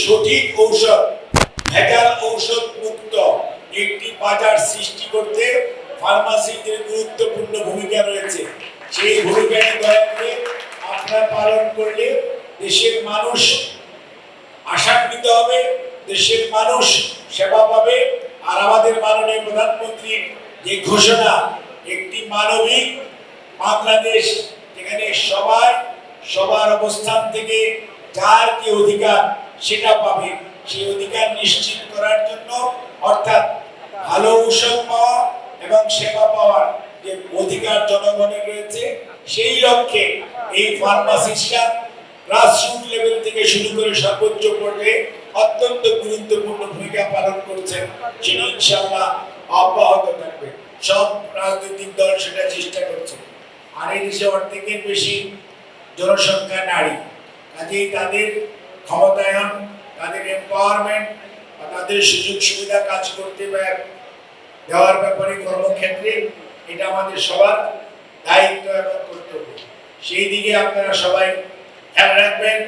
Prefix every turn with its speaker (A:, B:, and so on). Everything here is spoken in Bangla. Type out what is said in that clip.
A: সঠিক ঔষধ, ভেজাল ঔষধ মুক্ত একটি বাজার সৃষ্টি করতে ফার্মাসিদের গুরুত্বপূর্ণ ভূমিকা রয়েছে। সেই ভূমিকাটি দয়া করে আপনারা পালন করলে দেশের মানুষ আশান্বিত হবে, দেশের মানুষ সেবা পাবে। আর আমাদের মাননীয় প্রধানমন্ত্রীর যে ঘোষণা, একটি মানবিক বাংলাদেশ যেখানে সবাই সবার অবস্থান থেকে যার কি অধিকার সেটা পাবে, সেই অধিকার নিশ্চিত করার জন্য, অর্থাৎ ভালো ঔষধ পাওয়া এবং সেবা পাওয়ার যে অধিকার জনগণের রয়েছে, সেই লক্ষ্যে এই ফার্মাসিস্টরা গ্রাসরুট লেভেল থেকে শুরু করে সর্বোচ্চ পর্যায়ে অত্যন্ত গুরুত্বপূর্ণ ভূমিকা পালন করছেন। সেটা ইনশাআল্লাহ অব্যাহত থাকবে। সব রাজনৈতিক দল সেটা চেষ্টা করছে। আর এই দেশে অর্ধেকের বেশি জনসংখ্যা নারী, কাজেই তাদের ক্ষমতায়ন, তাদের এম্পাওয়ারমেন্ট বা তাদের সুযোগ সুবিধা কাজ করতে দেওয়ার ব্যাপারে কর্মক্ষেত্রে এটা আমাদের সবার দায়িত্ব এবং কর্তব্য। সেই দিকে আপনারা সবাই খেয়াল রাখবেন।